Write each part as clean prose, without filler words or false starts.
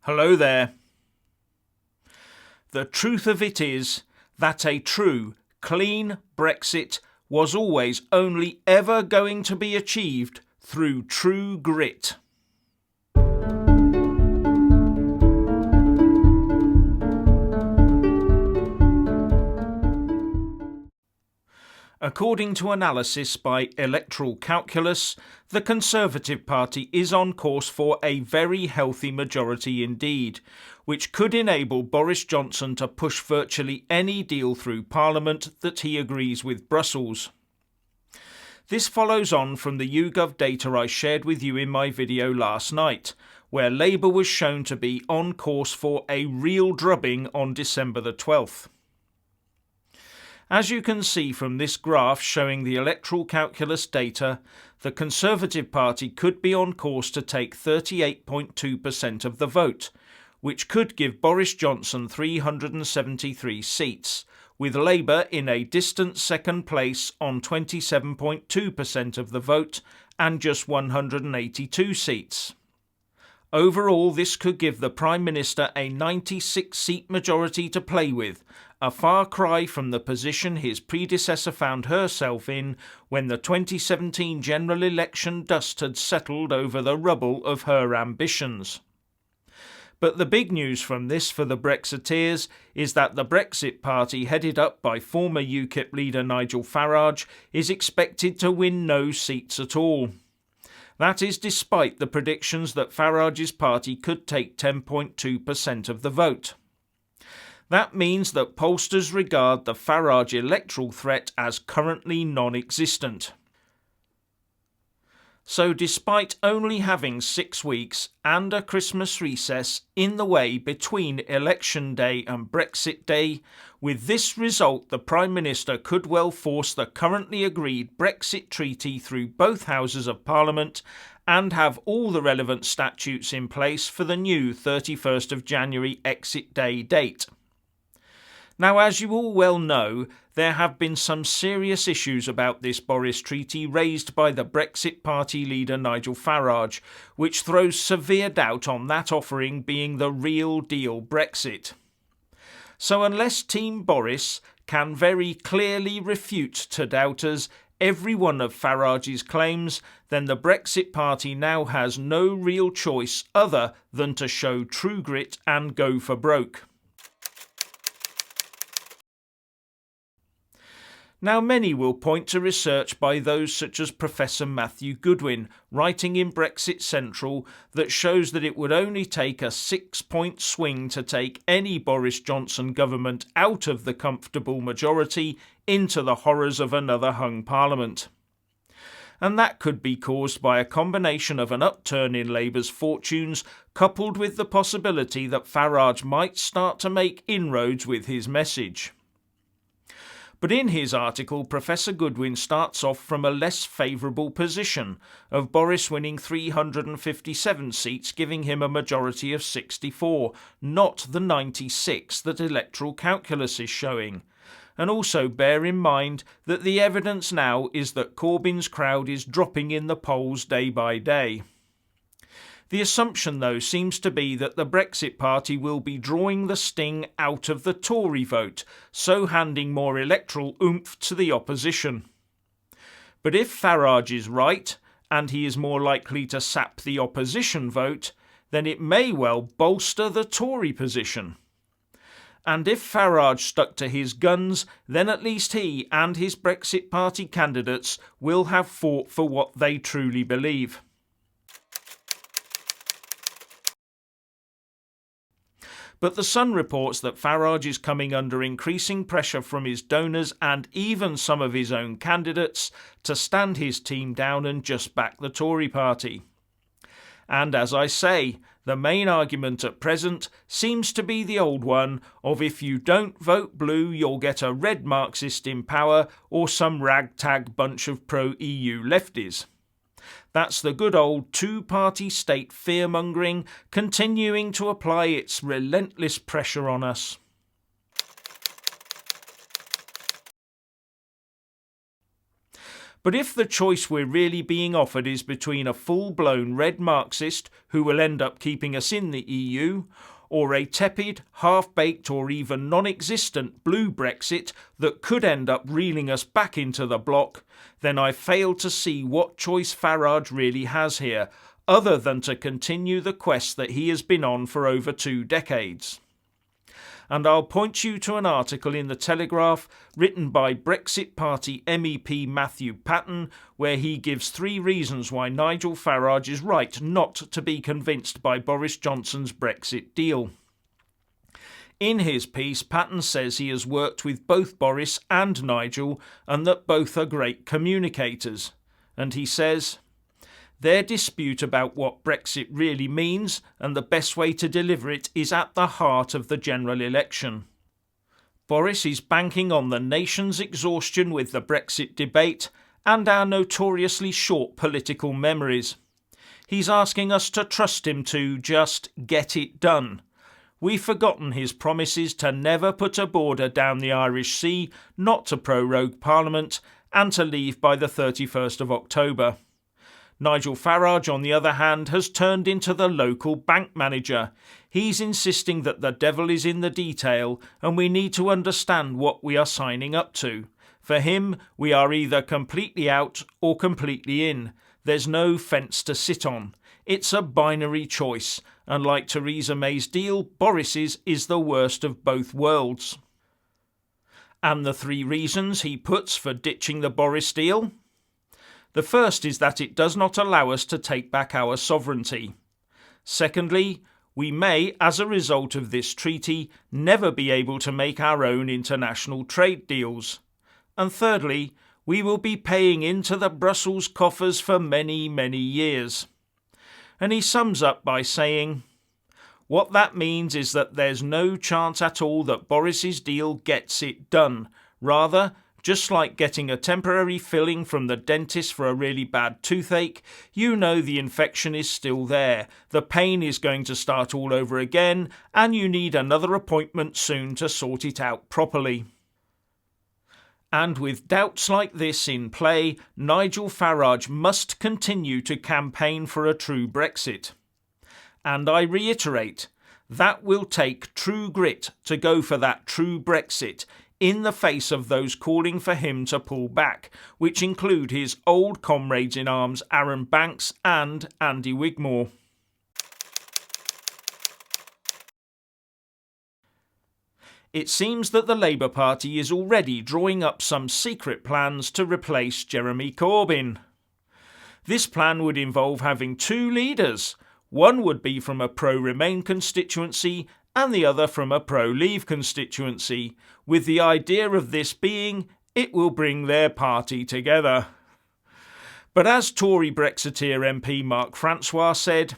Hello there. The truth of it is that a true, clean Brexit was always only ever going to be achieved through true grit. According to analysis by Electoral Calculus, the Conservative Party is on course for a very healthy majority indeed, which could enable Boris Johnson to push virtually any deal through Parliament that he agrees with Brussels. This follows on from the YouGov data I shared with you in my video last night, where Labour was shown to be on course for a real drubbing on December the 12th. As you can see from this graph showing the Electoral Calculus data, the Conservative Party could be on course to take 38.2% of the vote, which could give Boris Johnson 373 seats, with Labour in a distant second place on 27.2% of the vote and just 182 seats. Overall, this could give the Prime Minister a 96-seat majority to play with, a far cry from the position his predecessor found herself in when the 2017 general election dust had settled over the rubble of her ambitions. But the big news from this for the Brexiteers is that the Brexit Party, headed up by former UKIP leader Nigel Farage, is expected to win no seats at all. That is despite the predictions that Farage's party could take 10.2% of the vote. That means that pollsters regard the Farage electoral threat as currently non-existent. So despite only having 6 weeks and a Christmas recess in the way between Election Day and Brexit Day, with this result the Prime Minister could well force the currently agreed Brexit treaty through both Houses of Parliament and have all the relevant statutes in place for the new 31st of January exit day date. Now, as you all well know, there have been some serious issues about this Boris Treaty raised by the Brexit Party leader Nigel Farage, which throws severe doubt on that offering being the real deal Brexit. So unless Team Boris can very clearly refute to doubters every one of Farage's claims, then the Brexit Party now has no real choice other than to show true grit and go for broke. Now, many will point to research by those such as Professor Matthew Goodwin, writing in Brexit Central, that shows that it would only take a 6-point swing to take any Boris Johnson government out of the comfortable majority into the horrors of another hung parliament. And that could be caused by a combination of an upturn in Labour's fortunes, coupled with the possibility that Farage might start to make inroads with his message. But in his article, Professor Goodwin starts off from a less favourable position, of Boris winning 357 seats, giving him a majority of 64, not the 96 that Electoral Calculus is showing. And also bear in mind that the evidence now is that Corbyn's crowd is dropping in the polls day by day. The assumption, though, seems to be that the Brexit Party will be drawing the sting out of the Tory vote, so handing more electoral oomph to the opposition. But if Farage is right, and he is more likely to sap the opposition vote, then it may well bolster the Tory position. And if Farage stuck to his guns, then at least he and his Brexit Party candidates will have fought for what they truly believe. But The Sun reports that Farage is coming under increasing pressure from his donors and even some of his own candidates to stand his team down and just back the Tory party. And as I say, the main argument at present seems to be the old one of if you don't vote blue, you'll get a red Marxist in power or some ragtag bunch of pro-EU lefties. That's the good old two-party state fear-mongering continuing to apply its relentless pressure on us. But if the choice we're really being offered is between a full-blown red Marxist who will end up keeping us in the EU, or a tepid, half-baked or even non-existent blue Brexit that could end up reeling us back into the bloc, then I fail to see what choice Farage really has here, other than to continue the quest that he has been on for over 2 decades. And I'll point you to an article in The Telegraph written by Brexit Party MEP Matthew Patton, where he gives 3 reasons why Nigel Farage is right not to be convinced by Boris Johnson's Brexit deal. In his piece, Patton says he has worked with both Boris and Nigel and that both are great communicators. And he says, their dispute about what Brexit really means and the best way to deliver it is at the heart of the general election. Boris is banking on the nation's exhaustion with the Brexit debate and our notoriously short political memories. He's asking us to trust him to just get it done. We've forgotten his promises to never put a border down the Irish Sea, not to prorogue Parliament, and to leave by the 31st of October. Nigel Farage, on the other hand, has turned into the local bank manager. He's insisting that the devil is in the detail and we need to understand what we are signing up to. For him, we are either completely out or completely in. There's no fence to sit on. It's a binary choice, and like Theresa May's deal, Boris's is the worst of both worlds. And the 3 reasons he puts for ditching the Boris deal? The first is that it does not allow us to take back our sovereignty. Secondly, we may, as a result of this treaty, never be able to make our own international trade deals. And thirdly, we will be paying into the Brussels coffers for many, many years. And he sums up by saying, what that means is that there's no chance at all that Boris's deal gets it done. Rather, just like getting a temporary filling from the dentist for a really bad toothache, you know the infection is still there, the pain is going to start all over again, and you need another appointment soon to sort it out properly. And with doubts like this in play, Nigel Farage must continue to campaign for a true Brexit. And I reiterate, that will take true grit to go for that true Brexit, in the face of those calling for him to pull back, which include his old comrades in arms Aaron Banks and Andy Wigmore. It seems that the Labour Party is already drawing up some secret plans to replace Jeremy Corbyn. This plan would involve having 2 leaders. One would be from a pro-Remain constituency and the other from a pro-Leave constituency, with the idea of this being it will bring their party together. But as Tory Brexiteer MP Mark Francois said,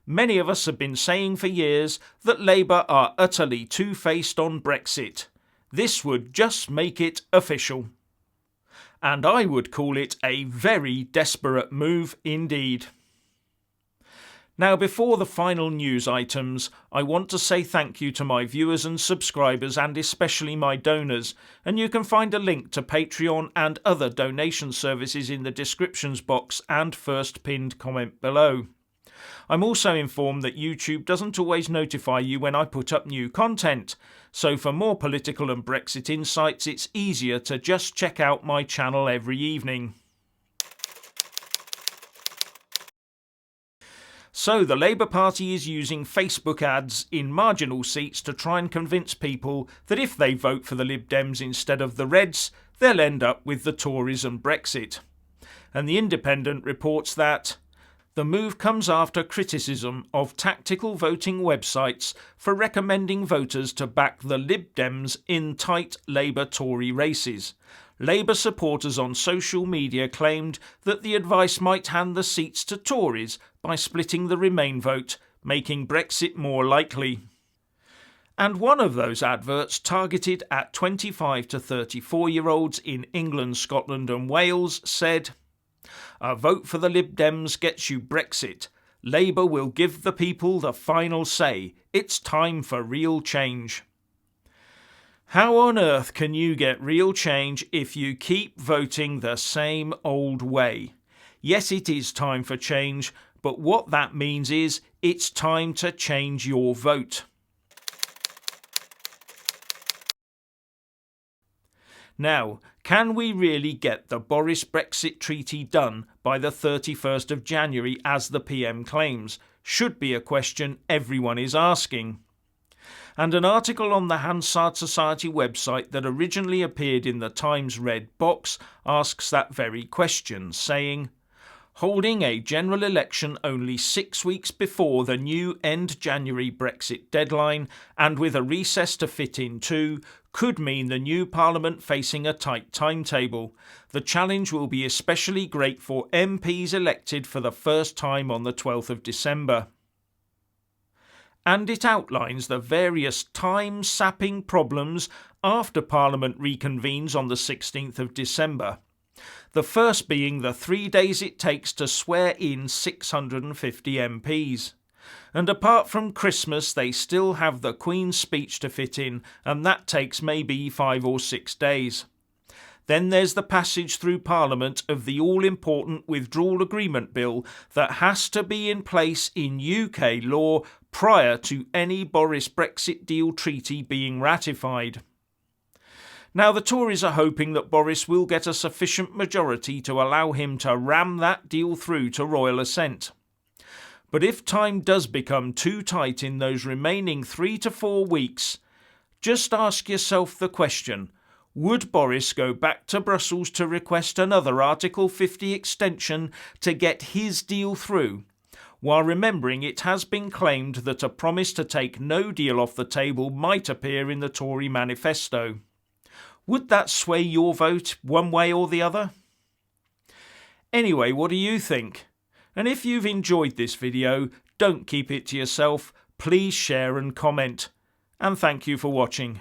many of us have been saying for years that Labour are utterly two-faced on Brexit. This would just make it official. And I would call it a very desperate move indeed. Now, before the final news items, I want to say thank you to my viewers and subscribers and especially my donors, and you can find a link to Patreon and other donation services in the descriptions box and first pinned comment below. I'm also informed that YouTube doesn't always notify you when I put up new content, so for more political and Brexit insights it's easier to just check out my channel every evening. So the Labour Party is using Facebook ads in marginal seats to try and convince people that if they vote for the Lib Dems instead of the Reds, they'll end up with the Tories and Brexit. And The Independent reports that the move comes after criticism of tactical voting websites for recommending voters to back the Lib Dems in tight Labour-Tory races. Labour supporters on social media claimed that the advice might hand the seats to Tories by splitting the Remain vote, making Brexit more likely. And one of those adverts targeted at 25 to 34-year-olds in England, Scotland and Wales said, "A vote for the Lib Dems gets you Brexit. Labour will give the people the final say. It's time for real change." How on earth can you get real change if you keep voting the same old way? Yes, it is time for change, but what that means is it's time to change your vote. Now, can we really get the Boris Brexit Treaty done by the 31st of January as the PM claims? Should be a question everyone is asking. And an article on the Hansard Society website that originally appeared in the Times Red Box asks that very question, saying, holding a general election only 6 weeks before the new end January Brexit deadline, and with a recess to fit in too, could mean the new Parliament facing a tight timetable. The challenge will be especially great for MPs elected for the first time on the 12th of December. And it outlines the various time-sapping problems after Parliament reconvenes on the 16th of December. The first being the 3 days it takes to swear in 650 MPs. And apart from Christmas, they still have the Queen's speech to fit in, and that takes maybe 5 or 6 days. Then there's the passage through Parliament of the all-important Withdrawal Agreement Bill that has to be in place in UK law prior to any Boris Brexit deal treaty being ratified. Now, the Tories are hoping that Boris will get a sufficient majority to allow him to ram that deal through to royal assent. But if time does become too tight in those remaining 3 to 4 weeks, just ask yourself the question, would Boris go back to Brussels to request another Article 50 extension to get his deal through, while remembering it has been claimed that a promise to take no deal off the table might appear in the Tory manifesto? Would that sway your vote one way or the other? Anyway, what do you think? And if you've enjoyed this video, don't keep it to yourself. Please share and comment. And thank you for watching.